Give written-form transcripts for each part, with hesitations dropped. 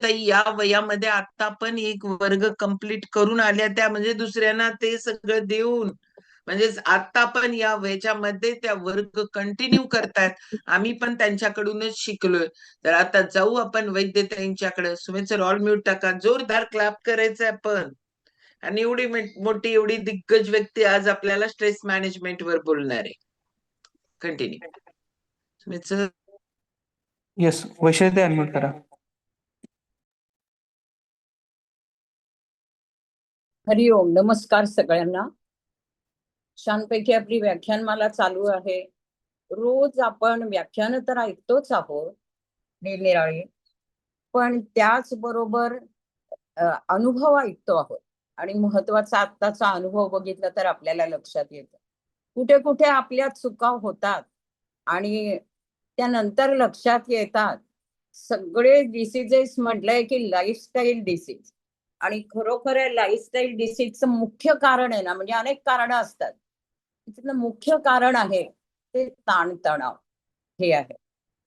ताई या वयामध्ये आता पण एक वर्ग कंप्लीट करून आल्या त्या, म्हणजे दुसऱ्यांना ते सगळं देऊन, म्हणजे आता पण या वयाच्यामध्ये त्या वर्ग कंटिन्यू करतायत. आम्ही पण त्यांच्याकडूनच शिकलोय. तर आता जाऊ आपण वैद्यताईंच्याकडे. सुमित सर ऑल म्यूट टाका, जोरदार क्लॅप करायचंय पण. आणि एवढी मोठी एवढी दिग्गज व्यक्ती आज आपल्याला स्ट्रेस मॅनेजमेंट वर बोलणार आहे. Continue Sumit sir. Yes, Vaishali unmute करा. हरिओम, नमस्कार सगळ्यांना. छानपैकी आपली व्याख्यानमाला चालू आहे. रोज आपण व्याख्यान तर ऐकतोच आहोत निरनिराळी, पण त्याचबरोबर अनुभव ऐकतो आहोत. आणि महत्वाचा आत्ताचा अनुभव बघितला तर आपल्याला लक्षात येतं कुठे कुठे आपल्या चुका होतात आणि त्यानंतर लक्षात येतात. सगळे डिसीजेस म्हटलंय की लाईफस्टाईल डिसीज, आणि खरोखर लाईफस्टाईल डिसीजचं मुख्य कारण आहे ना, म्हणजे अनेक कारणं असतात, त्यातलं मुख्य कारण आहे ते ताणतणाव हे आहे.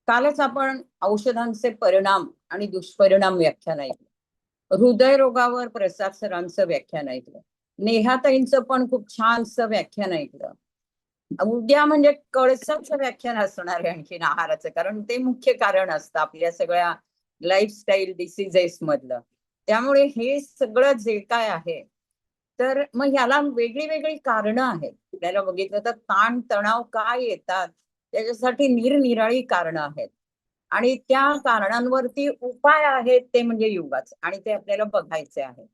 कालच आपण औषधांचे परिणाम आणि दुष्परिणाम व्याख्यान ऐकलं. हृदयरोगावर प्रसाद सरांचं व्याख्यान ऐकलं. नेहाताईंचं पण खूप छानसं व्याख्यान ऐकलं. उद्या म्हणजे कळसाचं व्याख्यान असणार आहे आणखीन आहाराचं, कारण ते मुख्य कारण असतं आपल्या सगळ्या लाईफस्टाईल डिसीजेस मधलं. त्यामुळे हे सगळं जे काय आहे, तर मग ह्याला वेगळी वेगळी कारणं आहेत. आपल्याला बघितलं तर ताण तणाव काय येतात त्याच्यासाठी निरनिराळी कारणं आहेत, आणि त्या कारणांवरती उपाय आहेत ते म्हणजे योगाच, आणि ते आपल्याला बघायचे आहे.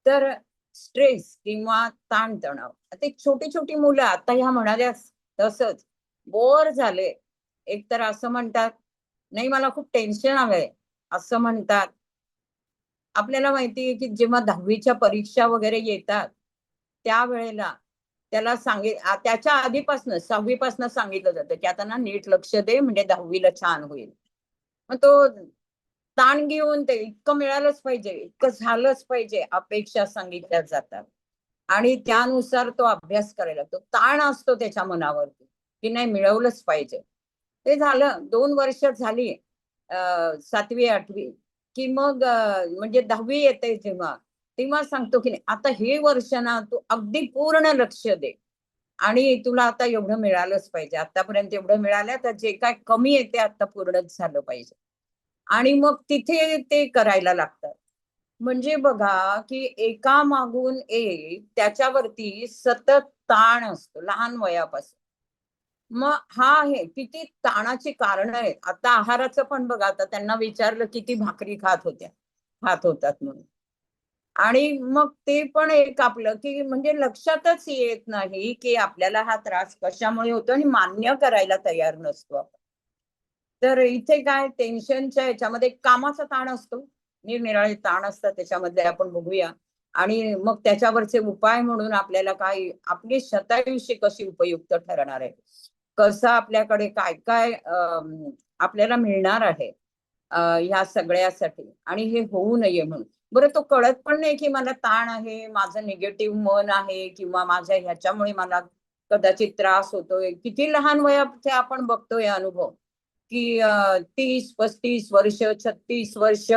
तर स्ट्रेस किंवा ताणतणाव, आता छोटी छोटी मुलं आता ह्या म्हणाल्या तसंच बोर झाले, एक तर असं म्हणतात नाही मला खूप टेन्शन आलंय असं म्हणतात. आपल्याला माहितीये की जेव्हा 10वीच्या परीक्षा वगैरे येतात त्यावेळेला त्याला त्याच्या आधीपासून 6वी सांगितलं जातं की आता ना नीट लक्ष दे म्हणजे 10वीला छान होईल. मग तो ताण घेऊन ते इतकं मिळालंच पाहिजे, इतकं झालंच पाहिजे अपेक्षा सांगितल्या जातात, आणि त्यानुसार तो अभ्यास करायला लागतो. ताण असतो त्याच्या मनावरती की नाही मिळवलंच पाहिजे. ते झालं, 2 वर्ष झाली 7वी 8वी की मग म्हणजे 10वी येते जेव्हा, तेव्हा सांगतो की नाही आता हे वर्ष ना तू अगदी पूर्ण लक्ष दे, आणि तुला आता एवढं मिळालंच पाहिजे, आतापर्यंत एवढं मिळालं तर जे काय कमी येते आता पूर्णच झालं पाहिजे. आणि मग तिथे ते करायला लागतात. म्हणजे बघा की एका मागून एक त्याच्यावरती सतत ताण असतो लहान वयापासून. मग हा आहे किती ताणाची कारणं आहेत. आता आहाराचं पण बघा, आता त्यांना विचारलं किती भाकरी खात होतात म्हणून, आणि मग ते पण एक आपलं की म्हणजे लक्षातच येत नाही की आपल्याला हा त्रास कशामुळे होतो, आणि मान्य करायला तयार नसतो आपण. तर इथे काय टेन्शनच्या ह्याच्यामध्ये कामाचा ताण असतो, निरनिराळे ताण असतात त्याच्यामध्ये आपण बघूया, आणि मग त्याच्यावरचे उपाय म्हणून आपल्याला काय आपली शतायुष्य कशी उपयुक्त ठरणार आहे, कसं आपल्याकडे काय काय आपल्याला मिळणार आहे ह्या सगळ्यासाठी, आणि हे होऊ नये म्हणून. बरं, तो कळत पण नाही की मला ताण आहे, माझं निगेटिव्ह मन आहे, किंवा माझ्या ह्याच्यामुळे मला कदाचित त्रास होतोय. किती लहान वयाचे आपण बघतोय अनुभव की 30-35 वर्ष, 36 वर्ष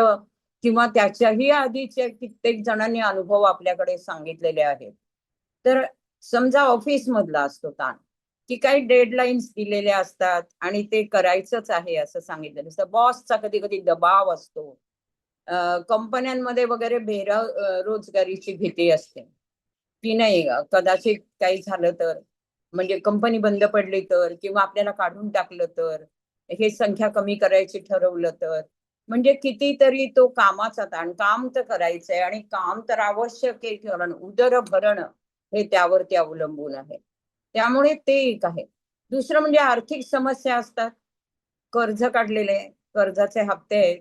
किंवा त्याच्याही आधीचे कित्येक जणांनी अनुभव आपल्याकडे सांगितलेले आहेत. तर समजा ऑफिस मधला असतो ताण, की काही डेडलाईन्स दिलेल्या असतात आणि ते करायचंच आहे असं सांगितलेलं असतं. बॉसचा कधी कधी दबाव असतो. कंपन्यांमध्ये वगैरे रोजगारीची भीती असते की नाही कदाचित काही झालं तर, म्हणजे कंपनी बंद पडली तर, किंवा आपल्याला काढून टाकलं तर, हे संख्या कमी करायची ठरवलं तर, म्हणजे कितीतरी तो कामाचा ताण. काम तर करायचंय आणि काम तर आवश्यक आहे, कारण उदरभरण हे त्यावरती अवलंबून आहे. त्यामुळे ते एक आहे. दुसरं म्हणजे आर्थिक समस्या असतात. कर्ज काढलेले, कर्जाचे हप्ते आहेत,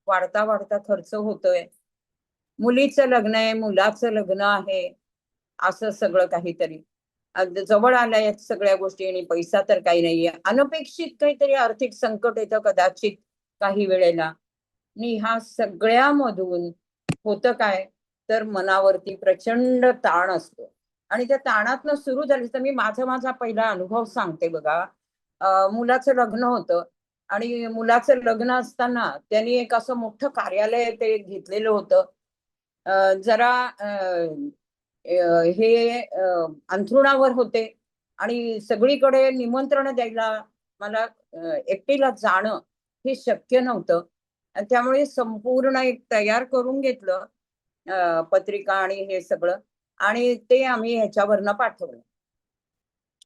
वाढता वाढता खर्च होतोय, मुलीचं लग्न आहे, मुलाचं लग्न आहे, असं सगळं काहीतरी जवळ आलाय सगळ्या गोष्टी, आणि पैसा तर काही नाहीये, अनपेक्षित काहीतरी आर्थिक संकट येतं कदाचित काही वेळेला. आणि ह्या सगळ्यामधून होतं काय, तर मनावरती प्रचंड ताण असतो. आणि त्या ताणातनं सुरू झाली तर मी माझा पहिला अनुभव सांगते बघा. मुलाचं लग्न होतं आणि मुलाचं लग्न असताना त्यांनी एक असं मोठं कार्यालय ते घेतलेलं होतं. जरा हे अंथरुणावर होते आणि सगळीकडे निमंत्रण द्यायला मला एकटीला जाणं हे शक्य नव्हतं. आणि त्यामुळे संपूर्ण एक तयार करून घेतलं, पत्रिका आणि हे सगळं, आणि ते आम्ही ह्याच्यावरनं पाठवलं.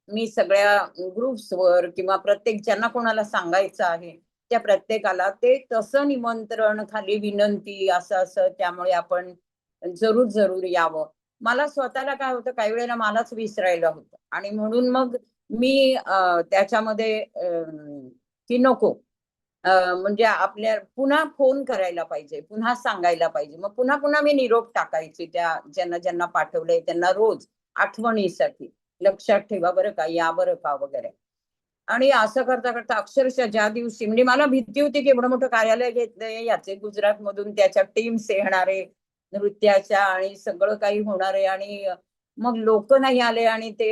मी सगळ्या ग्रुप्सवर किंवा प्रत्येक ज्यांना कोणाला सांगायचं आहे त्या प्रत्येकाला ते तसं निमंत्रण, खाली विनंती, असं असं, त्यामुळे आपण जरूर जरूर यावं. मला स्वतःला काय होतं, काही वेळेला मलाच विसरायला होतं आणि म्हणून मग मी त्याच्यामध्ये की नको, म्हणजे आपल्या पुन्हा फोन करायला पाहिजे, पुन्हा सांगायला पाहिजे. मग पुन्हा पुन्हा मी निरोप टाकायचे त्या ज्यांना ज्यांना पाठवलंय त्यांना, रोज आठवणीसाठी, लक्षात ठेवा बरं का, या बरं का वगैरे. आणि असं करता करता अक्षरशः ज्या दिवशी, म्हणजे मला भीती होती की एवढं मोठं कार्यालय घेतलंय, याचे गुजरात मधून त्याच्या टीम्स येणारे नृत्याच्या आणि सगळं काही होणार आहे, आणि मग लोक नाही आले आणि ते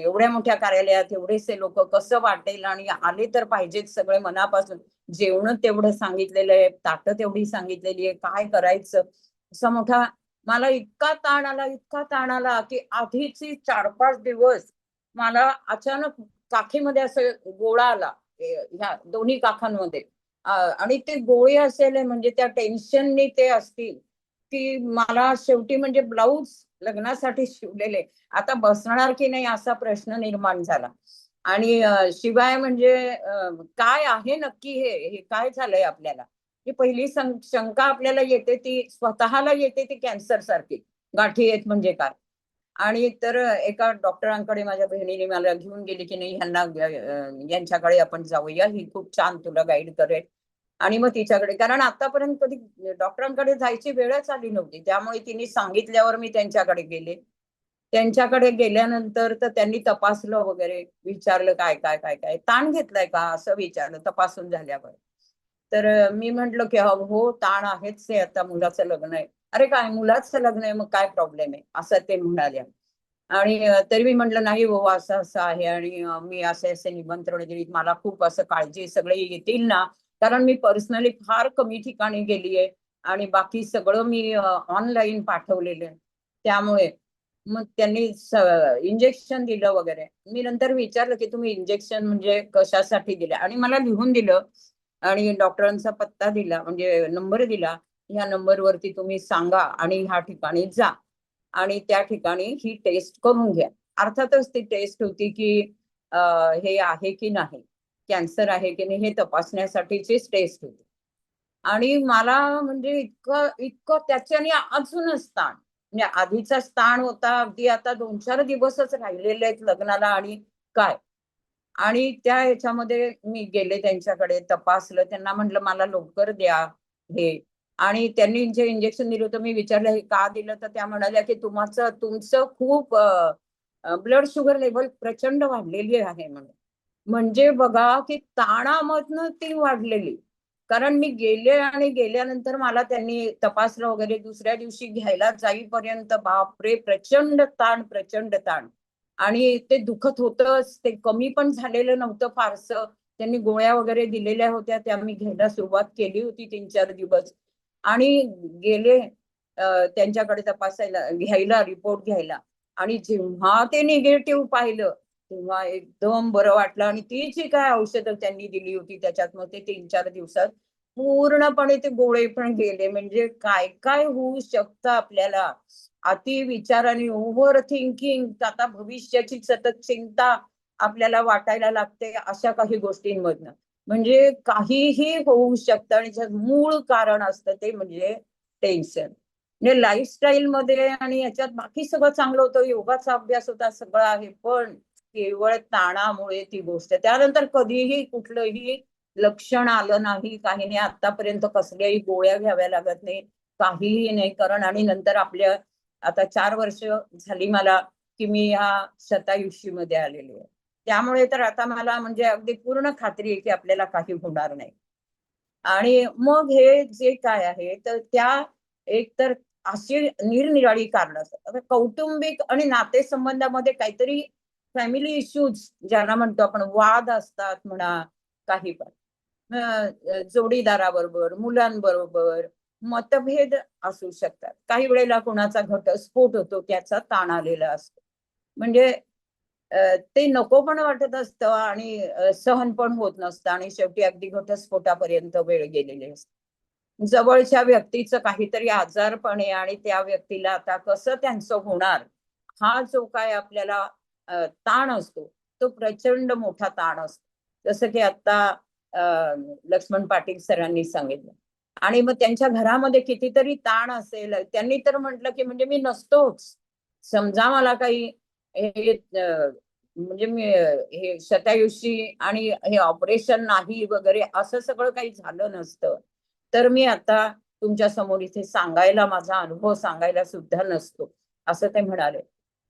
एवढ्या मोठ्या कार्यालयात एवढेसे लोक कसं वाटेल, आणि आले तर पाहिजेत सगळे मनापासून. जेवण तेवढं सांगितलेलं आहे, ताटं तेवढी सांगितलेली आहे, काय करायचं, असा मोठा. मला इतका ताण आला, इतका ताण आला की आधीची 4-5 दिवस मला अचानक काखीमध्ये असं गोळा आला, ह्या दोन्ही काखांमध्ये. आणि ते गोळे असेल म्हणजे त्या टेन्शननी ते असतील की मला शेवटी, म्हणजे ब्लाऊज लग्नासाठी शिवलेले आता बसणार की नाही असा प्रश्न निर्माण झाला. आणि शिवाय म्हणजे काय आहे नक्की, हे काय झालंय आपल्याला, ही पहिली शंका आपल्याला येते, ती स्वतःला येते, ती कॅन्सर सारखी, गाठी आहेत म्हणजे काय. आणि तर एका डॉक्टरांकडे माझ्या बहिणीने मला घेऊन गेली की नाही, ह्यांना यांच्याकडे आपण जाऊया, ही खूप छान तुला गाईड करेल. आणि मग तिच्याकडे, कारण आतापर्यंत कधी डॉक्टरांकडे जायची वेळच आली नव्हती, त्यामुळे तिने सांगितल्यावर मी त्यांच्याकडे गेले. त्यांच्याकडे गेल्यानंतर तर त्यांनी तपासलं वगैरे, विचारलं काय काय काय काय ताण घेतलाय का असं विचारलं तपासून झाल्यावर. तर मी म्हंटल की हो ताण आहेच आहे, आता मुलाचं लग्न आहे. अरे काय मुलाचं लग्न आहे, मग काय प्रॉब्लेम आहे असं ते म्हणाल्या. आणि तरी मी म्हंटल नाही हो, असं असं आहे, आणि मी असे असे निमंत्रण दिली, मला खूप असं काळजी, सगळे येतील ना, कारण मी पर्सनली फार कमी ठिकाणी गेलीये आणि बाकी सगळं मी ऑनलाईन पाठवलेलं आहे. त्यामुळे मग त्यांनी इंजेक्शन दिलं वगैरे. मी नंतर विचारलं की तुम्ही इंजेक्शन म्हणजे कशासाठी दिलं, आणि मला लिहून दिलं आणि डॉक्टरांचा पत्ता दिला, म्हणजे नंबर दिला, ह्या नंबरवरती तुम्ही सांगा आणि ह्या ठिकाणी जा आणि त्या ठिकाणी ही टेस्ट करून घ्या. अर्थातच ती टेस्ट होती की हे आहे की नाही, कॅन्सर आहे की नाही हे तपासण्यासाठीचीच टेस्ट होती. आणि मला म्हणजे इतकं इतकं त्याच्याने अजूनच ताण, म्हणजे आधीचा ताण होता, अगदी आता 2-4 दिवसच राहिलेले आहेत लग्नाला, आणि काय. आणि त्या ह्याच्यामध्ये मी गेले त्यांच्याकडे, तपासलं, त्यांना म्हटलं मला लवकर द्या हे. आणि त्यांनी जे इंजेक्शन दिलं होतं, मी विचारलं हे का दिलं, तर त्या म्हणाल्या की तुमचं खूप ब्लड शुगर लेवल प्रचंड वाढलेली आहे म्हणून. म्हणजे बघा की ताणामधनं ती वाढलेली. कारण मी गेले आणि गेल्यानंतर मला त्यांनी तपासलं वगैरे, दुसऱ्या दिवशी घ्यायला जाईपर्यंत बापरे, प्रचंड ताण, प्रचंड ताण. आणि ते दुखत होतंच, ते कमी पण झालेलं नव्हतं फारसं. त्यांनी गोळ्या वगैरे दिलेल्या होत्या, त्या मी घ्यायला सुरुवात केली होती 3-4 दिवस. आणि गेले त्यांच्याकडे तपासायला, घ्यायला, रिपोर्ट घ्यायला. आणि जेव्हा ते निगेटिव्ह पाहिलं तेव्हा एकदम बरं वाटलं. आणि ती जी काय औषधं त्यांनी दिली होती त्याच्यात मग ते 3-4 दिवसात पूर्णपणे ते गोळे पण गेले. म्हणजे काय काय होऊ शकतं आपल्याला, अति विचार आणि ओव्हर थिंकिंग, आता भविष्याची सतत चिंता आपल्याला वाटायला लागते अशा काही गोष्टींमधनं. म्हणजे काहीही होऊ शकतं आणि ज्याचं मूळ कारण असतं ते म्हणजे टेन्शन. म्हणजे लाईफस्टाईल मध्ये आणि याच्यात बाकी सगळं चांगलं होतं, योगाचा अभ्यास होता, सगळं आहे, पण केवळ ताणामुळे ती गोष्ट. त्यानंतर कधीही कुठलंही लक्षण आलं नाही, काही नाही, आतापर्यंत कसल्याही गोळ्या घ्याव्या लागत नाही, काहीही नाही. कारण आणि नंतर आपल्या आता 4 वर्ष झाली मला की मी ह्या शतायुषी मध्ये आलेली आहे. त्यामुळे तर आता मला म्हणजे अगदी पूर्ण खात्री आहे की आपल्याला काही होणार नाही. आणि मग हे जे काय आहे तर त्या एक तर अशी निरनिराळी कारणं असतात. आता कौटुंबिक आणि नातेसंबंधामध्ये काहीतरी फॅमिली इश्यूज ज्यांना म्हणतो आपण, वाद असतात म्हणा, काही पण. जोडीदाराबरोबर, मुलांबरोबर मतभेद असू शकतात. काही वेळेला कुणाचा घटस्फोट होतो, त्याचा ताण आलेला असतो. म्हणजे ते नको पण वाटत असतं आणि सहन पण होत नसतं आणि शेवटी अगदी घटस्फोटापर्यंत वेळ गेलेली असते. जवळच्या व्यक्तीचं काहीतरी आजारपण आहे आणि त्या व्यक्तीला आता कसं त्यांचं होणार, हा जो काय आपल्याला ताण असतो, तो प्रचंड मोठा ताण असतो. जसं की आता लक्ष्मण पाटील सरांनी सांगितलं. आणि मग त्यांच्या घरामध्ये कितीतरी ताण असेल. त्यांनी तर म्हटलं की म्हणजे मी नसतोच. समजा मला काही हे म्हणजे मी हे शतायुषी आणि हे ऑपरेशन नाही वगैरे असं सगळं काही झालं नसतं, तर मी आता तुमच्या समोर इथे सांगायला, माझा अनुभव सांगायला सुद्धा नसतो, असं ते म्हणाले.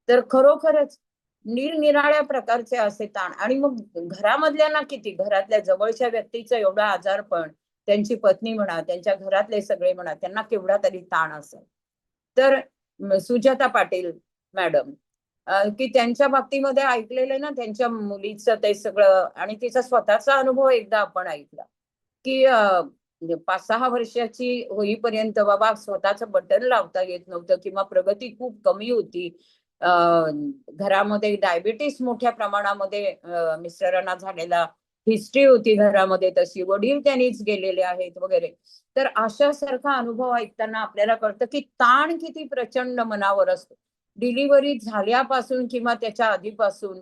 तर खरोखरच निरनिराळ्या प्रकारचे असे ताण. आणि मग घरामधल्यांना किती, घरातल्या जवळच्या व्यक्तीचं एवढं आजारपण, त्यांची पत्नी म्हणा, त्यांच्या घरातले सगळे म्हणा, त्यांना केवढा तरी ताण असेल. तर सुजाता पाटील मॅडम, की त्यांच्या बाबतीमध्ये ऐकलेलं ना, त्यांच्या मुलीचं ते सगळं आणि तिचा स्वतःचा अनुभव एकदा आपण ऐकला, की 5-6 वर्षाची होईपर्यंत बाबा स्वतःचं बटन लावता येत नव्हतं किंवा प्रगती खूप कमी होती. घरामध्ये डायबिटीस मोठ्या प्रमाणामध्ये मिस्टरांना झालेला हिस्ट्री होती घरामध्ये तशी, वडील त्यांनीच गेलेले आहेत वगैरे. तर अशा सारखा अनुभव ऐकताना आपल्याला कळतं की ताण किती प्रचंड मनावर असतो. डिलिव्हरी झाल्यापासून किंवा त्याच्या आधीपासून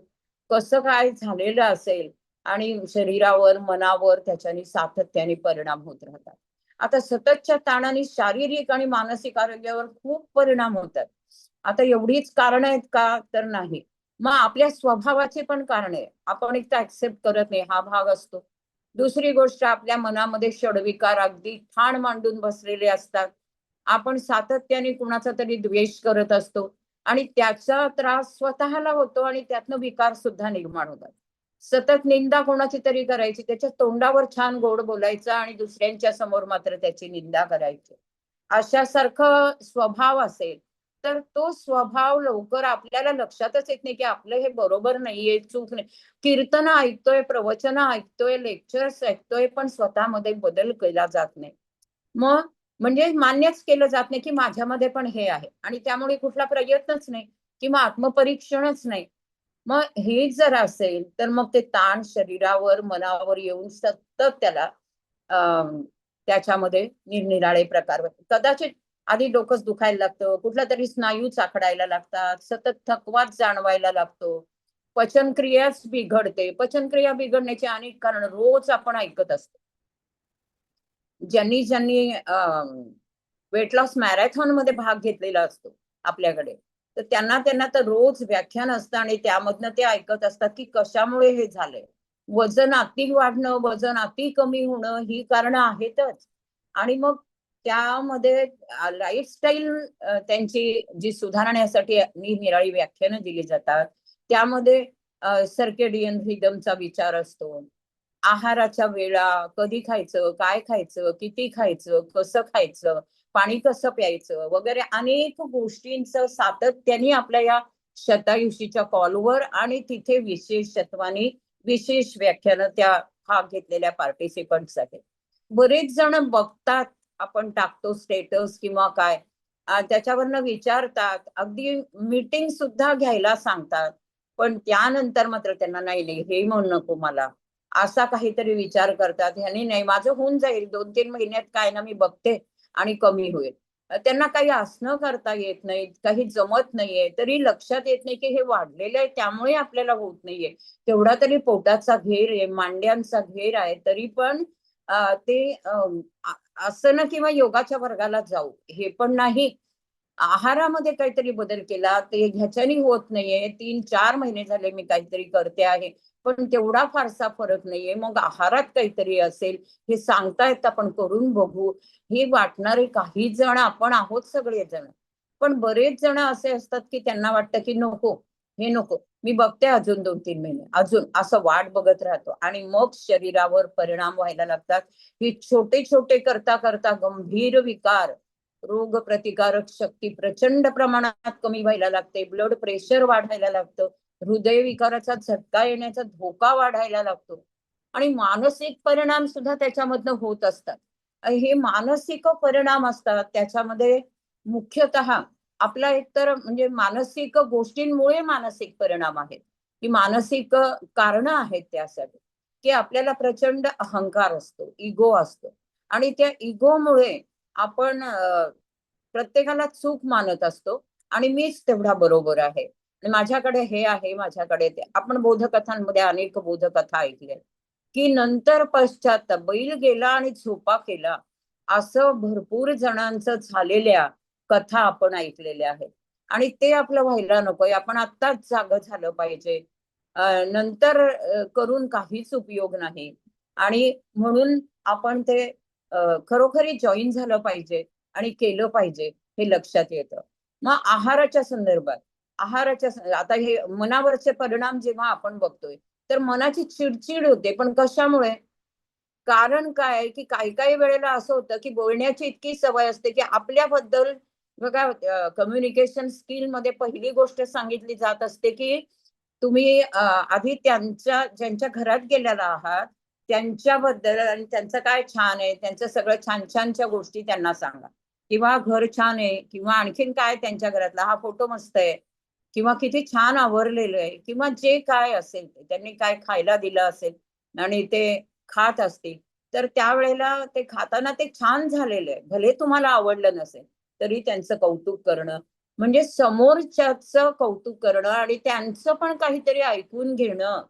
कसं काय झालेलं असेल आणि शरीरावर, मनावर त्याच्याने सातत्याने परिणाम होत राहतात. आता सततच्या ताणाने शारीरिक आणि मानसिक आरोग्यावर खूप परिणाम होतात. आता एवढीच कारण आहेत का, तर नाही. मग आपल्या स्वभावाचे पण कारण आहे. आपण एक तर ऍक्सेप्ट करत नाही, हा भाग असतो. दुसरी गोष्ट, आपल्या मनामध्ये षडविकार अगदी ठाण मांडून बसलेले असतात. आपण सातत्याने कुणाचा तरी द्वेष करत असतो आणि त्याचा त्रास स्वतःला होतो आणि त्यातनं विकार सुद्धा निर्माण होतात. सतत निंदा कोणाची तरी करायची, त्याच्या तोंडावर छान गोड बोलायचं आणि दुसऱ्यांच्या समोर मात्र त्याची निंदा करायची. अशासारखं स्वभाव असेल, तर तो स्वभाव लवकर आपल्याला लक्षातच येत नाही की आपलं हे बरोबर नाहीये, चूक नाही. कीर्तन ऐकतोय, प्रवचन ऐकतोय, लेक्चर्स ऐकतोय, पण स्वतःमध्ये बदल केला जात नाही. मग म्हणजे मान्यच केलं जात नाही की माझ्यामध्ये पण हे आहे आणि त्यामुळे कुठला प्रयत्नच नाही किंवा आत्मपरीक्षणच नाही. मग हे जर असेल, तर मग ते ताण शरीरावर, मनावर येऊन सतत त्याला त्याच्यामध्ये निरनिराळे प्रकार होतात. कदाचित आधी डोकंच दुखायला लागतं, कुठला तरी स्नायू चाकडायला लागतात, सतत थकवाच जाणवायला लागतो, पचनक्रियाच बिघडते. पचनक्रिया बिघडण्याचे अनेक कारण रोज आपण ऐकत असतो. ज्यांनी ज्यांनी वेट लॉस मॅरेथॉन मध्ये भाग घेतलेला असतो आपल्याकडे, तर त्यांना त्यांना तर रोज व्याख्यान असतं आणि त्यामधनं ते ऐकत असतात की कशामुळे हे झालंय. वजन अति वाढणं, वजन अति कमी होणं ही कारणं आहेतच. आणि मग त्यामध्ये लाईफस्टाईल त्यांची जी सुधारण्यासाठी निरनिराळी व्याख्यानं दिली जातात. त्यामध्ये सर्केडियन रिदमचा विचार असतो. आहाराच्या वेळा, कधी खायचं, काय खायचं, किती खायचं, कसं खायचं, पाणी कसं प्यायचं वगैरे अनेक गोष्टींचं सातत्याने आपल्या या शतायुषीच्या कॉलवर आणि तिथे विशेषत्वाने विशेष व्याख्यानं त्या भाग घेतलेल्या पार्टिसिपंटसाठी. बरेच जण बघतात, आपण टाकतो स्टेटस किंवा काय, त्याच्यावरनं विचारतात, अगदी मीटिंग सुद्धा घ्यायला सांगतात. पण त्यानंतर मात्र त्यांना नाही नाही हे म्हणू नको मला, असा काहीतरी विचार करतात. ह्यानी नाही, माझं होऊन जाईल 2-3 महिन्यात, काय ना मी बघते आणि कमी होईल. त्यांना काही आसनं करता येत नाही, काही जमत नाहीये, तरी लक्षात येत नाही की हे वाढलेलं आहे त्यामुळे आपल्याला होत नाहीये. तेवढा तरी पोटाचा घेर आहे, मांड्यांचा घेर आहे, तरी पण ते आसनं किंवा योगाच्या वर्गाला जाऊ हे पण नाही. आहारामध्ये काहीतरी बदल केला ते ह्याच्याने होत नाहीये. 3-4 महिने झाले मी काहीतरी करते आहे, पण तेवढा फारसा फरक नाहीये. मग आहारात काहीतरी असेल, हे सांगतायत, आपण करून बघू. हे वाटणारे काही जण आपण आहोत सगळेजण. पण बरेच जण असे असतात की त्यांना वाटतं की नको, हे नको, मी बघते अजून 2-3 महिने, अजून असं वाट बघत राहतो आणि मग शरीरावर परिणाम व्हायला लागतात. ही छोटे छोटे करता करता गंभीर विकार, रोग प्रतिकारक शक्ती प्रचंड प्रमाणात कमी व्हायला लागते, ब्लड प्रेशर वाढायला लागतं, हृदय विकाराचा झटका येण्याचा धोका वाढायला लागतो. आणि मानसिक परिणाम सुद्धा त्याच्यामधनं होत असतात. हे मानसिक परिणाम असतात त्याच्यामध्ये मुख्यतः आपला एकतर म्हणजे मानसिक गोष्टींमुळे मानसिक परिणाम आहेत, की मानसिक कारणं आहेत त्यासाठी, की आपल्याला प्रचंड अहंकार असतो, इगो असतो आणि त्या इगोमुळे आपण प्रत्येकाला चूक मानत असतो आणि मीच तेवढा बरोबर आहे आणि माझ्याकडे हे आहे, माझ्याकडे ते. आपण बोधकथांमध्ये अनेक बोधकथा ऐकल्या, की नंतर पश्चात बैल गेला आणि झोपा केला, असं भरपूर जणांचं झालेल्या कथा आपण ऐकलेल्या आहेत. आणि ते आपलं व्हायला नकोय. आपण आत्ताच जागं झालं पाहिजे. नंतर करून काहीच उपयोग नाही. आणि म्हणून आपण ते खरोखरी जॉईन झालं पाहिजे आणि केलं पाहिजे हे लक्षात येतं. मग आहाराच्या संदर्भात, आता हे मनावरचे परिणाम जेव्हा आपण बघतोय, तर मनाची चिडचिड होते. पण कशामुळे? कारण काय आहे, की काही काही वेळेला असं होतं, की बोलण्याची इतकी सवय असते, की आपल्याबद्दल बघा कम्युनिकेशन स्किल मध्ये पहिली गोष्ट सांगितली जात असते, की तुम्ही आधी ज्यांच्या घरात गेलेला आहात, त्यांच्याबद्दल आणि त्यांचं काय छान आहे, त्यांचं सगळं छान छानच्या गोष्टी त्यांना सांगा. किंवा घर छान आहे, किंवा आणखीन काय त्यांच्या घरातला हा फोटो मस्त आहे, किंवा किती छान आवरलेलं आहे, किंवा जे काय असेल ते त्यांनी काय खायला दिलं असेल आणि ते खात असतील, तर त्यावेळेला ते खाताना ते छान झालेलं आहे, भले तुम्हाला आवडलं नसेल तरी त्यांचं कौतुक करणं, म्हणजे समोरच्याचं कौतुक करणं आणि त्यांचं पण काहीतरी ऐकून घेणं.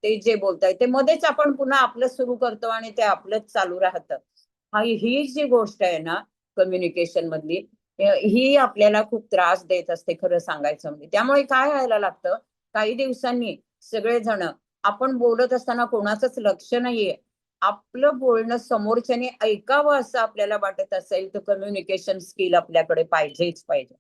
ते जे बोलताय ते मध्येच आपण पुन्हा आपलं सुरू करतो आणि ते आपलंच चालू राहतं. ही जी गोष्ट आहे ना कम्युनिकेशन मधली, ही आपल्याला खूप त्रास देत असते खरं सांगायचं म्हणजे. त्यामुळे काय व्हायला लागतं, काही दिवसांनी सगळेजण आपण बोलत असताना कोणाचंच लक्ष नाहीये, आपलं बोलणं समोरच्याने ऐकावं असं आपल्याला वाटत असेल तर कम्युनिकेशन स्किल आपल्याकडे पाहिजेच पाहिजे.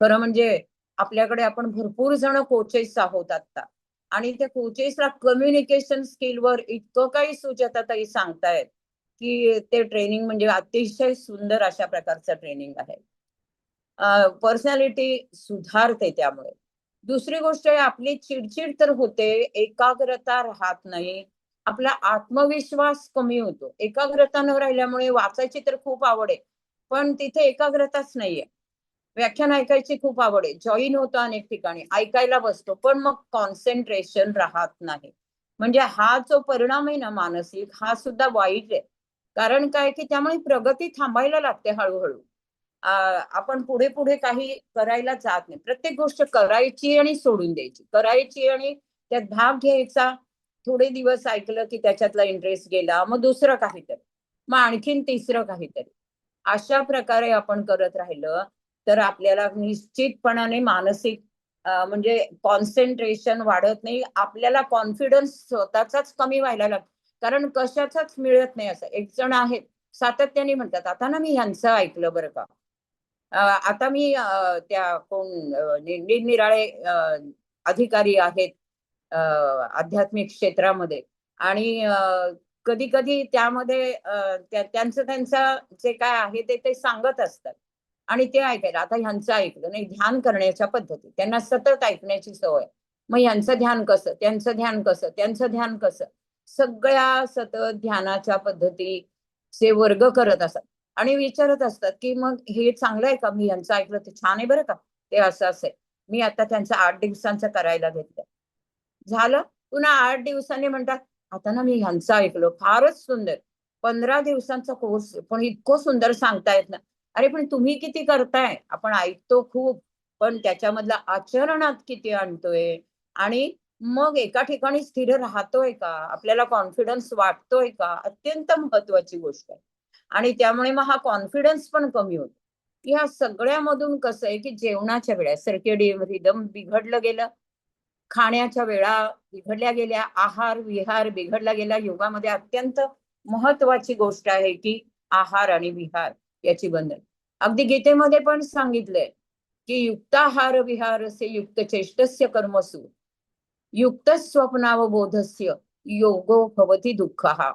खरं म्हणजे आपल्याकडे आपण भरपूर जण कोचेस आहोत आता, आणि त्या कोचेसला कम्युनिकेशन स्किलवर इतकं काही सुजाताताई सांगतायत, की ते ट्रेनिंग म्हणजे अतिशय सुंदर अशा प्रकारचं ट्रेनिंग आहे. पर्सनॅलिटी सुधारते त्यामुळे. दुसरी गोष्ट आहे, आपली चिडचिड तर होते, एकाग्रता राहत नाही, आपला आत्मविश्वास कमी होतो. एकाग्रता न राहिल्यामुळे वाचायची तर खूप आवड आहे, पण तिथे एकाग्रताच नाहीये. व्याख्यान ऐकायची खूप आवड आहे, जॉईन होतो अनेक ठिकाणी, ऐकायला बसतो, पण मग कॉन्सन्ट्रेशन राहत नाही. म्हणजे हा जो परिणाम आहे ना मानसिक, हा सुद्धा वाईट आहे. कारण काय, की त्यामुळे प्रगती थांबायला लागते हळूहळू. आपण पुढे पुढे काही करायला जात नाही. प्रत्येक गोष्ट करायची आणि सोडून द्यायची, करायची आणि त्यात भाग घ्यायचा. थोडे दिवस ऐकलं की त्याच्यातला इंटरेस्ट गेला, मग दुसरं काहीतरी, मग आणखीन तिसरं काहीतरी. अशा प्रकारे आपण करत राहिलं तर आपल्याला निश्चितपणाने मानसिक म्हणजे कॉन्सन्ट्रेशन वाढत नाही. आपल्याला कॉन्फिडन्स स्वतःचाच कमी व्हायला लागतो. कारण कशाचाच मिळत नाही. असं एक जण आहेत सातत्याने म्हणतात, आता ना मी ह्यांचं ऐकलं बरं का. आता मी त्या कोण निरनिराळे अधिकारी आहेत आध्यात्मिक क्षेत्रामध्ये, आणि कधी कधी त्यामध्ये त्यांचं जे काय आहे ते सांगत असतात आणि ते ऐकायला. आता ह्यांचं ऐकलं नाही, ध्यान करण्याच्या पद्धती त्यांना सतत ऐकण्याची सवय. मग ह्यांचं ध्यान कसं, त्यांचं ध्यान कसं, त्यांचं ध्यान कसं, सगळ्या सतत ध्यानाच्या पद्धतीचे वर्ग करत असतात आणि विचारत असतात, की मग हे चांगलं आहे का, मी यांचं ऐकलं ते छान आहे बरं का, ते असं असेल, मी आता त्यांचं 8 दिवसांचं करायला घेतलं. झालं, पुन्हा 8 दिवसांनी म्हणतात, आता ना मी ह्यांचं ऐकलं, फारच सुंदर. 15 दिवसांचा कोर्स, पण इतकं सुंदर सांगतायत ना. अरे पण तुम्ही किती करताय? आपण ऐकतो खूप, पण त्याच्यामधलं आचरणात किती आणतोय? आणि मग एका ठिकाणी स्थिर राहतोय का? आपल्याला कॉन्फिडन्स वाटतोय का? अत्यंत महत्वाची गोष्ट आहे. आणि त्यामुळे मग हा कॉन्फिडन्स पण कमी होतो. ह्या सगळ्यामधून कसं आहे, की जेवणाच्या वेळा सर्केडियन रिदम बिघडलं गेलं, खाण्याच्या वेळा बिघडल्या गेल्या, आहार विहार बिघडला गेला. योगामध्ये अत्यंत महत्वाची गोष्ट आहे, की आहार आणि विहार याची बंधन. अगदी गीतेमध्ये पण सांगितलंय, की युक्ताहार विहारस्य युक्त चेष्टस्य कर्मसु युक्त स्वप्नावबोधस्य योगो भवती दुःखः.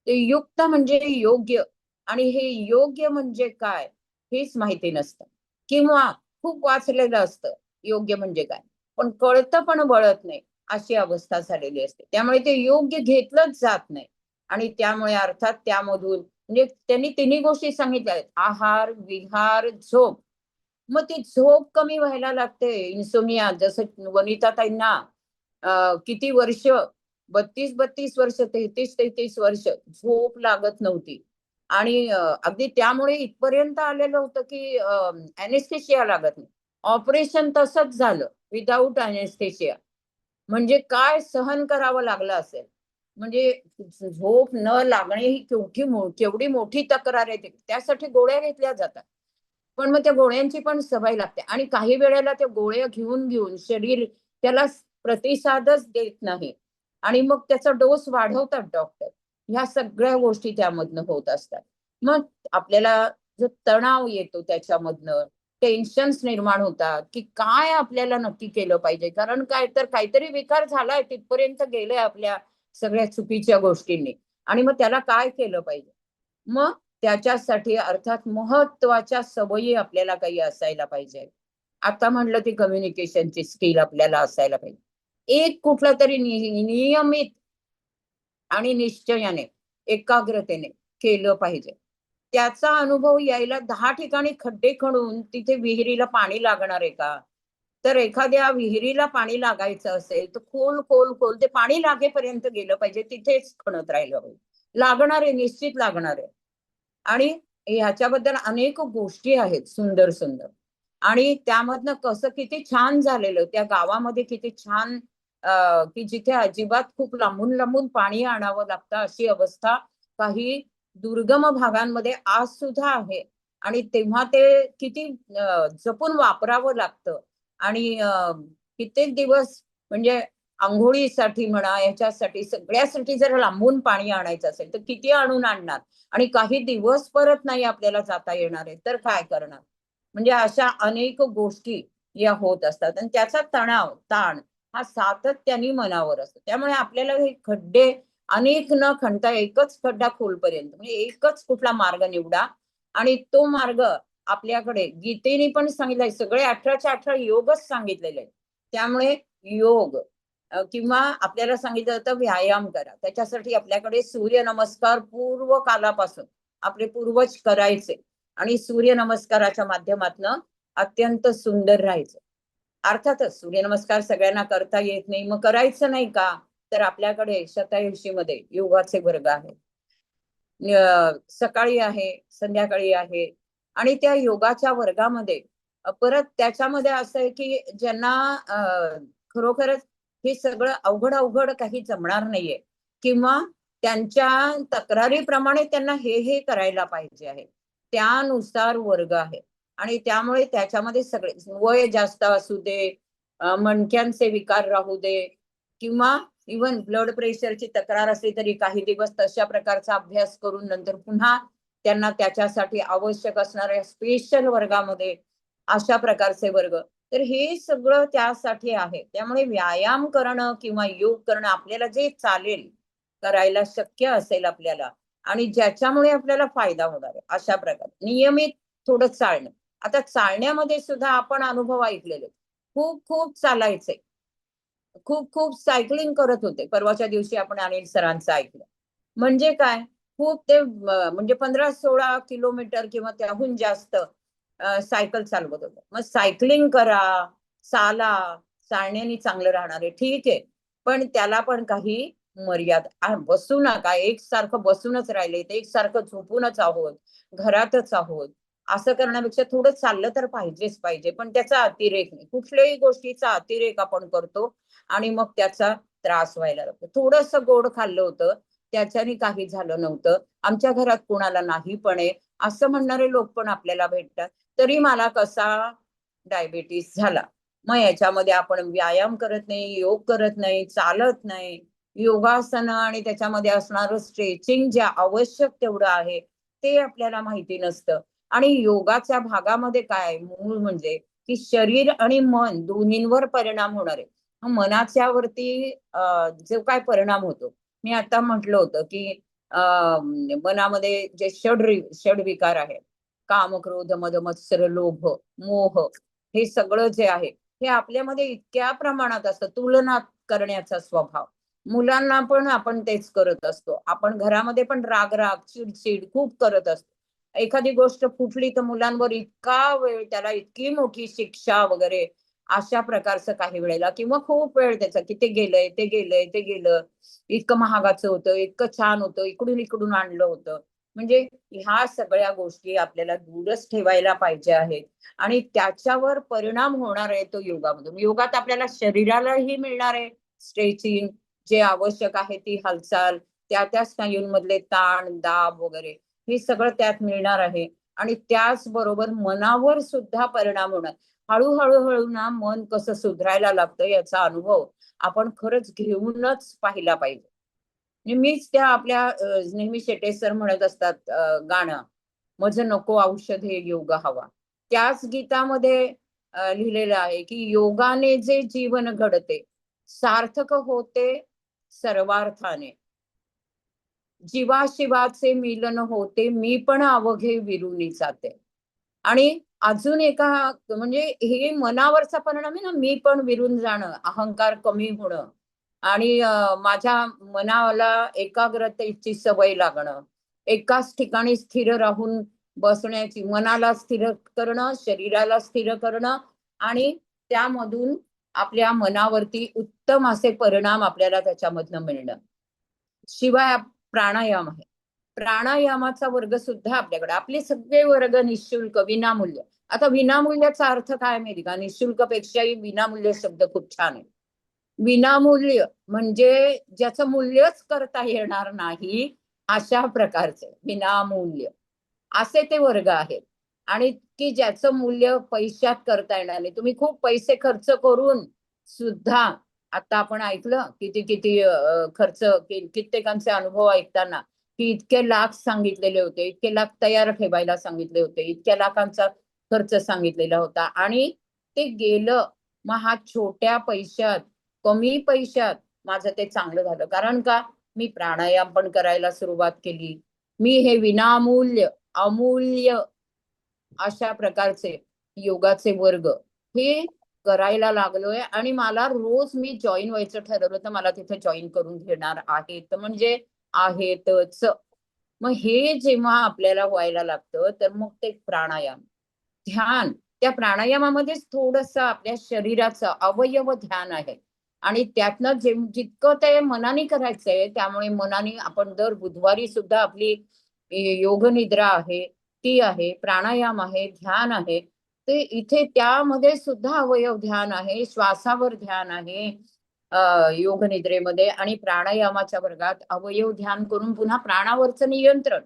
ते युक्त म्हणजे योग्य, आणि हे योग्य म्हणजे काय हेच माहिती नसतं, किंवा खूप वाचलेलं असतं योग्य म्हणजे काय, पण कळतं पण वळत नाही. अशी अवस्था झालेली असते. त्यामुळे ते योग्य घेतलंच जात नाही आणि त्यामुळे अर्थात त्यामधून म्हणजे त्यांनी तिन्ही गोष्टी सांगितल्या आहेत, आहार, विहार, झोप. मग ती झोप कमी व्हायला लागते. इन्सोमिया जसं वनिताताईंना किती वर्ष 32 वर्ष 33 वर्ष झोप लागत नव्हती आणि अगदी त्यामुळे इथपर्यंत आलेलं होतं की अॅनेस्थेशिया लागत नाही. ऑपरेशन तसंच झालं विदाऊट अॅनेस्थेशिया. म्हणजे काय सहन करावं लागलं असेल. म्हणजे झोप न लागणे ही केवढी मोठी तक्रार आहे. त्यासाठी गोळ्या घेतल्या जातात. पण मग त्या गोळ्यांची पण सवय लागते आणि काही वेळेला त्या गोळ्या घेऊन घेऊन शरीर त्याला प्रतिसादच देत नाही आणि मग त्याचा डोस वाढवतात डॉक्टर. ह्या सगळ्या गोष्टी त्यामधनं होत असतात. मग आपल्याला जो तणाव येतो त्याच्यामधनं, टेन्शन्स निर्माण होतात की काय आपल्याला नक्की केलं पाहिजे. कारण काय तर काहीतरी विकार झालाय, तिथपर्यंत गेलंय आपल्या सगळ्या चुकीच्या गोष्टींनी आणि मग त्याला काय केलं पाहिजे. मग त्याच्यासाठी अर्थात महत्वाच्या सवयी आपल्याला काही असायला पाहिजे. आता म्हणलं ती कम्युनिकेशनची स्किल आपल्याला असायला पाहिजे. एक कुठला तरी नियमित आणि निश्चयाने, एकाग्रतेने केलं पाहिजे. त्याचा अनुभव यायला 10 ठिकाणी खड्डे खणून तिथे विहिरीला पाणी लागणार आहे का? तर एखाद्या विहिरीला पाणी लागायचं असेल तर खोल खोल खोल ते पाणी लागेपर्यंत गेलं पाहिजे. तिथेच खणत राहिलं पाहिजे. लागणार आहे, निश्चित लागणार आहे. आणि ह्याच्याबद्दल अनेक गोष्टी आहेत सुंदर सुंदर आणि त्यामधनं कसं किती छान झालेलं त्या गावामध्ये किती छान की जिथे अजिबात खूप लांबून लांबून पाणी आणावं लागतं अशी अवस्था काही दुर्गम भागांमध्ये आज सुद्धा आहे आणि तेव्हा ते किती जपून वापरावं लागतं आणि कित्येक दिवस म्हणजे आंघोळीसाठी म्हणा याच्यासाठी सगळ्यासाठी जर लांबून पाणी आणायचं असेल तर किती आणणार आणि काही दिवस परत नाही आपल्याला जाता येणार आहे तर काय करणार. म्हणजे अशा अनेक गोष्टी या होत असतात आणि त्याचा ताण हा सातत्याने मनावर असतो. त्यामुळे आपल्याला हे खड्डे अनेक न खणता एकच खड्डा खोलपर्यंत म्हणजे एकच कुठला मार्ग निवडा आणि तो मार्ग आपल्याकडे गीतेने पण सांगितलंय. सगळे 18च्या 18 योगच सांगितलेले आहेत. त्यामुळे योग किंवा आपल्याला सांगितलं जातं व्यायाम करा. त्याच्यासाठी आपल्याकडे सूर्य नमस्कार पूर्व कालापासून आपले पूर्वज करायचे आणि सूर्य नमस्काराच्या माध्यमातून अत्यंत सुंदर राहायचं. अर्थातच सूर्यनमस्कार सगळ्यांना करता येत नाही, मग करायचं नाही का? तर आपल्याकडे शतायुषीमध्ये योगाचे वर्ग आहेत. सकाळी आहे, संध्याकाळी आहे आणि त्या योगाच्या वर्गामध्ये परत त्याच्यामध्ये असं आहे की ज्यांना खरोखरच हे सगळं अवघड अवघड काही जमणार नाहीये किंवा त्यांच्या तक्रारीप्रमाणे त्यांना हे करायला पाहिजे आहे त्यानुसार वर्ग आहे आणि त्यामुळे त्याच्यामध्ये सगळे वय जास्त असू दे, मणक्यांचे विकार राहू दे किंवा इव्हन ब्लड प्रेशरची तक्रार असली तरी काही दिवस तशा प्रकारचा अभ्यास करून नंतर पुन्हा त्यांना त्याच्यासाठी आवश्यक असणाऱ्या स्पेशल वर्गामध्ये अशा प्रकारचे वर्ग. तर हे सगळं त्यासाठी आहे. त्यामुळे व्यायाम करणं किंवा योग करणं आपल्याला जे चालेल करायला शक्य असेल आपल्याला आणि ज्याच्यामुळे आपल्याला फायदा होणार आहे अशा प्रकारे नियमित थोडं चालणं. आता चालण्यामध्ये सुद्धा आपण अनुभव ऐकलेले. खूप खूप चालायचे, खूप खूप सायकलिंग करत होते. परवाच्या दिवशी आपण अनिल सरांचं ऐकलं. म्हणजे काय खूप ते म्हणजे 15-16 किलोमीटर किंवा त्याहून जास्त सायकल चालवत होते. मग सायकलिंग करा, चाला, चालण्याने चांगलं राहणार आहे ठीक आहे. पण त्याला पण काही मर्यादा. बसू नका, एकसारखं बसूनच राहिले तर एकसारखं झोपूनच आहोत, घरातच आहोत. असं करण्यापेक्षा थोडं चाललं तर पाहिजेच पाहिजे पण त्याचा अतिरेक नाही. कुठल्याही गोष्टीचा अतिरेक आपण करतो आणि मग त्याचा त्रास व्हायला लागतो. थोडंसं गोड खाल्लं होतं त्याच्याने काही झालं नव्हतं. आमच्या घरात कोणाला नाही पण आहे असं म्हणणारे लोक पण आपल्याला भेटतात. तरी मला कसा डायबिटीस झाला. मग याच्यामध्ये आपण व्यायाम करत नाही, योग करत नाही, चालत नाही, योगासनं आणि त्याच्यामध्ये असणारं स्ट्रेचिंग जे आवश्यक तेवढं आहे ते आपल्याला माहिती नसतं. आणि योगाच्या भागामध्ये काय मूळ म्हणजे की शरीर आणि मन दोन्हींवर परिणाम होणार आहे. मनाच्या वरती जो काय परिणाम होतो मी आता म्हटलं होतं की मनामध्ये जे षड विकार आहे काम, क्रोध, मद, मत्सर, लोभ, मोह हे सगळं जे आहे हे आपल्यामध्ये इतक्या प्रमाणात असतं. तुलना करण्याचा स्वभाव मुलांना पण आपण तेच करत असतो. आपण घरामध्ये पण राग चिडचिड खूप करत असतो. एखादी गोष्ट फुटली तर मुलांवर इतका वेळ, त्याला इतकी मोठी शिक्षा वगैरे अशा प्रकारचं काही वेळेला, किंवा खूप वेळ त्याचा की ते गेलंय ते गेलंय ते गेलं, इतकं महागाचं होतं, इतकं छान होतं, इकडून इकडून आणलं होतं. म्हणजे ह्या सगळ्या गोष्टी आपल्याला दूरच ठेवायला पाहिजे आहेत. आणि त्याच्यावर परिणाम होणार आहे तो योगामधून. योगात आपल्याला शरीरालाही मिळणार आहे स्ट्रेचिंग, जे आवश्यक आहे ती हालचाल, त्या स्नायूंमधले ताण दाब वगैरे हे सगळं त्यात मिळणार आहे. आणि त्याचबरोबर मनावर सुद्धा परिणाम होणार. हळूहळू ना मन कसं सुधारायला लागतं याचा अनुभव आपण खरंच घेऊनच पाहिला पाहिजे. मीच त्या आपल्या नेहमी शेटे सर म्हणत असतात गाणं, माझं नको औषध हे योगा हवा. त्याच गीतामध्ये लिहिलेलं आहे की योगाने जे जीवन घडते सार्थक होते सर्वार्थाने, जीवाशिवाचे मिलन होते मी पण अवघे विरुनी जाते. आणि अजून एका म्हणजे हे मनावरचा परिणाम आहे ना, मी पण विरून जाणं, अहंकार कमी होणं आणि माझ्या मनाला एकाग्रतेची सवय लागणं, एकाच ठिकाणी स्थिर राहून बसण्याची, मनाला स्थिर करणं, शरीराला स्थिर करणं आणि त्यामधून आपल्या मनावरती उत्तम असे परिणाम आपल्याला त्याच्यामधनं मिळणं. शिवाय प्राणायाम आहे. प्राणायामाचा वर्ग सुद्धा आपल्याकडे, आपले सगळे वर्ग निशुल्क विनामूल्य. आता विनामूल्याचा अर्थ काय माहिती का? निशुल्क पेक्षाही विनामूल्य शब्द खूप छान आहे. विनामूल्य म्हणजे ज्याचं मूल्यच करता येणार नाही अशा प्रकारचे विनामूल्य असे ते वर्ग आहेत. आणि की ज्याचं मूल्य पैशात करता येणार नाही. तुम्ही खूप पैसे खर्च करून सुद्धा, आता आपण ऐकलं किती किती खर्च, कित्येकांचे अनुभव ऐकताना की इतके लाख सांगितलेले होते, इतके लाख तयार ठेवायला सांगितले होते, इतक्या लाखांचा खर्च सांगितलेला होता आणि ते गेलं. मग हा छोट्या पैशात, कमी पैशात माझं ते चांगलं झालं. कारण का? मी प्राणायाम पण करायला सुरुवात केली. मी हे विनामूल्य अमूल्य अशा प्रकारचे योगाचे वर्ग हे करायला लागलोय. आणि मला रोज मी जॉईन व्हायचं ठरवलं तर मला तिथे जॉईन करून घेणार आहेत म्हणजे आहेतच. मग हे जेव्हा आपल्याला व्हायला लागतं तर मग ते प्राणायाम, ध्यान, त्या प्राणायामामध्येच थोडस आपल्या शरीराचं अवयव ध्यान आहे. आणि त्यातनं जितकं ते मनाने करायचंय, त्यामुळे मनाने आपण दर बुधवारी सुद्धा आपली योग निद्रा आहे, ती आहे, प्राणायाम आहे, ध्यान आहे. ते इथे त्यामध्ये सुद्धा अवयव ध्यान आहे, श्वासावर ध्यान आहे योग निद्रेमध्ये. आणि प्राणायामाच्या वर्गात अवयव ध्यान करून पुन्हा प्राणावरचं नियंत्रण.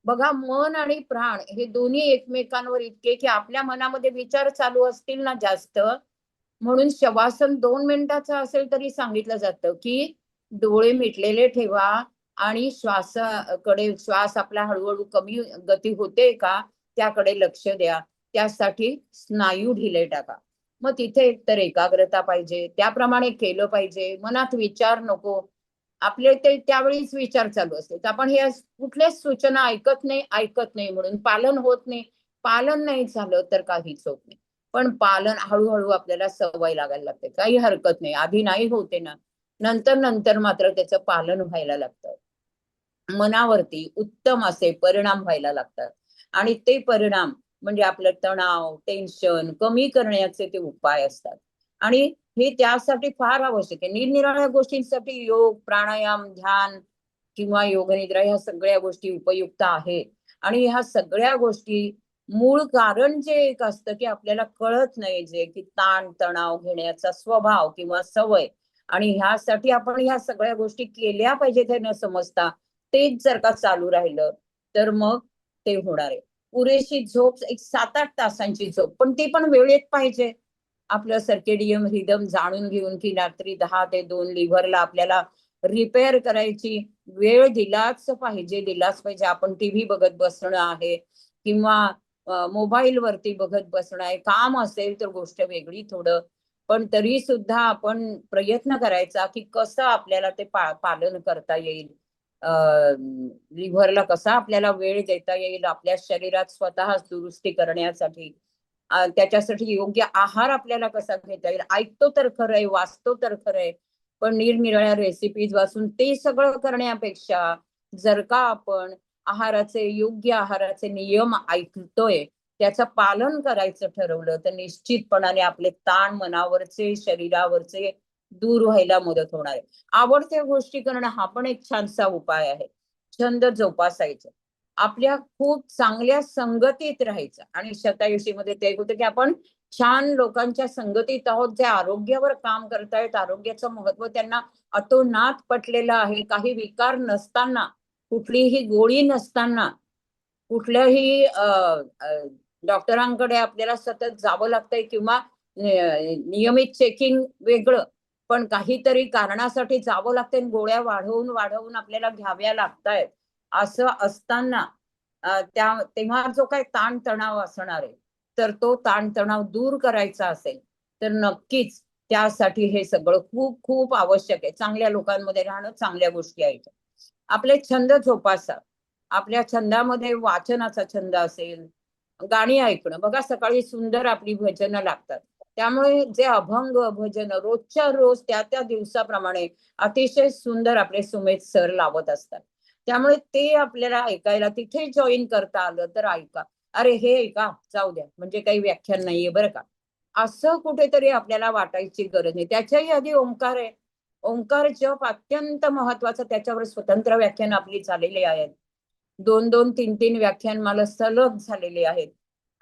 बघा, मन आणि प्राण हे दोन्ही एकमेकांवर इतके की आपल्या मनामध्ये विचार चालू असतील ना जास्त, म्हणून शवासन 2 मिनिटाचं असेल तरी सांगितलं जातं की डोळे मिटलेले ठेवा आणि श्वासाकडे, श्वास आपला हळूहळू कमी गती होते का त्याकडे लक्ष द्या. त्यासाठी स्नायू ढिले टाका. मग तिथे एकतर एकाग्रता पाहिजे, त्याप्रमाणे केलं पाहिजे. मनात विचार नको. आपले ते त्यावेळीच विचार चालू असते. तर आपण हे कुठल्याच सूचना ऐकत नाही म्हणून पालन होत नाही. पालन नाही झालं तर काहीच होत नाही. पण पालन हळूहळू आपल्याला सवय लागायला लागते. काही हरकत नाही. आधी नाही होते ना, नंतर मात्र त्याचं पालन व्हायला लागतं. मनावरती उत्तम असे परिणाम व्हायला लागतात. आणि ते परिणाम म्हणजे आपलं तणाव, टेन्शन कमी करण्याचे ते उपाय असतात. आणि हे त्यासाठी फार आवश्यक आहे. निरनिराळ्या गोष्टींसाठी योग, प्राणायाम, ध्यान किंवा योगनिद्रा ह्या सगळ्या गोष्टी उपयुक्त आहेत. आणि ह्या सगळ्या गोष्टी मूळ कारण जे एक असतं की आपल्याला कळत नाही, जे की ताण तणाव घेण्याचा स्वभाव किंवा सवय, आणि ह्यासाठी आपण ह्या सगळ्या गोष्टी केल्या पाहिजेत हे न समजता तेच जर का चालू राहिलं तर मग ते होणार आहे. पुरेशी झोप, एक 7-8 तासांची झोप, पण ती पण वेळेत पाहिजे. आपलं सर्केडियम रिदम जाणून घेऊन की रात्री 10 ते 2 लिव्हरला आपल्याला रिपेअर करायची वेळ दिलाच पाहिजे. आपण टीव्ही बघत बसणं आहे किंवा मोबाईल वरती बघत बसणं आहे, काम असेल तर गोष्ट वेगळी थोडं, पण तरी सुद्धा आपण प्रयत्न करायचा की कसं आपल्याला ते पालन करता येईल. लिव्हरला कसा आपल्याला वेळ देता येईल आपल्या शरीरात स्वतः दुरुस्ती करण्यासाठी. त्याच्यासाठी योग्य आहार आपल्याला कसा घेता येईल. ऐकतो तर खरंय, वाचतो तर खरंय, पण निरनिराळ्या रेसिपीज वाचून ते सगळं करण्यापेक्षा जर का आपण योग्य आहाराचे नियम ऐकतोय, त्याचं पालन करायचं ठरवलं, तर निश्चितपणाने आपले ताण मनावरचे, शरीरावरचे दूर व्हायला मदत होणार आहे. आवडत्या गोष्टी करणं हा पण एक छानसा उपाय आहे. छंद जोपासायचा, आपल्या खूप चांगल्या संगतीत राहायचं. आणि शतायुषीमध्ये ते होतं की आपण छान लोकांच्या संगतीत आहोत, जे आरोग्यावर काम करतायत, आरोग्याचं महत्व त्यांना अतोनात पटलेलं आहे. काही विकार नसताना, कुठलीही गोळी नसताना, कुठल्याही डॉक्टरांकडे आपल्याला सतत जावं लागतंय किंवा नियमित चेकिंग वेगळं, पण काहीतरी कारणासाठी जावं लागतंय, गोळ्या वाढवून वाढवून आपल्याला घ्याव्या लागतायत. असं असताना तेव्हा जो काही ताणतणाव असणार आहे, तर तो ताणतणाव दूर करायचा असेल, तर नक्कीच त्यासाठी हे सगळं खूप खूप आवश्यक आहे. चांगल्या लोकांमध्ये राहणं, चांगल्या गोष्टी आहेत. आपले छंद जोपासा. आपल्या छंदामध्ये वाचनाचा छंद असेल, गाणी ऐकणं. बघा सकाळी सुंदर आपली भजनं लागतात. त्यामुळे जे अभंग भजन रोजच्या रोज त्या दिवसाप्रमाणे अतिशय सुंदर आपले सुमेध सर लावत असतात. त्यामुळे ते आपल्याला ऐकायला तिथे जॉईन करता आलं तर ऐका. अरे हे ऐका, जाऊ द्या, म्हणजे काही व्याख्यान नाहीये बरं का, असं कुठेतरी आपल्याला वाटायची गरज नाही. त्याच्याही आधी ओंकार आहे. ओंकार जप अत्यंत महत्वाचं, त्याच्यावर स्वतंत्र व्याख्यान आपली झालेली आहेत. 2-2, 3-3 व्याख्यानमाला सलग झालेले आहेत.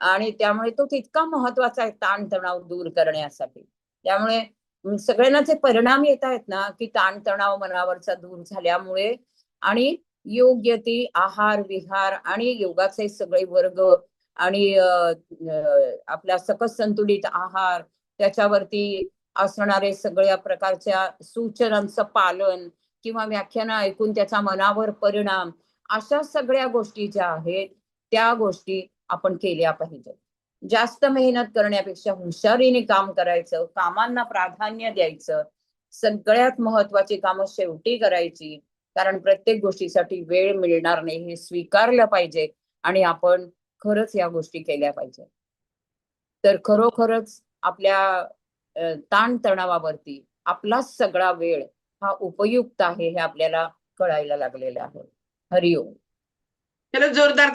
आणि त्यामुळे तो तितका महत्वाचा आहे ताणतणाव दूर करण्यासाठी. त्यामुळे सगळ्यांनाच परिणाम येत आहेत ना, की ताणतणाव मनावरचा दूर झाल्यामुळे. आणि योग्य ती आहार विहार आणि योगाचे सगळे वर्ग आणि आपला सकस संतुलित आहार, त्याच्यावरती असणारे सगळ्या प्रकारच्या सूचनांचं पालन किंवा व्याख्यानं ऐकून त्याचा मनावर परिणाम, अशा सगळ्या गोष्टी ज्या आहेत, त्या गोष्टी आपण केल्या पाहिजेत. जास्त मेहनत करण्यापेक्षा हुशारीने काम करायचं, कामांना प्राधान्य द्यायचं, सगळ्यात महत्वाची कामं शेवटी करायची. कारण प्रत्येक गोष्टीसाठी वेळ मिळणार नाही हे स्वीकारलं पाहिजे आणि आपण खरंच या गोष्टी केल्या पाहिजे. तर खरोखरच आपल्या ताणतणावावरती आपला सगळा वेळ हा उपयुक्त आहे हे आपल्याला कळायला लागलेलं आहे. हरिओम. चलो जोरदार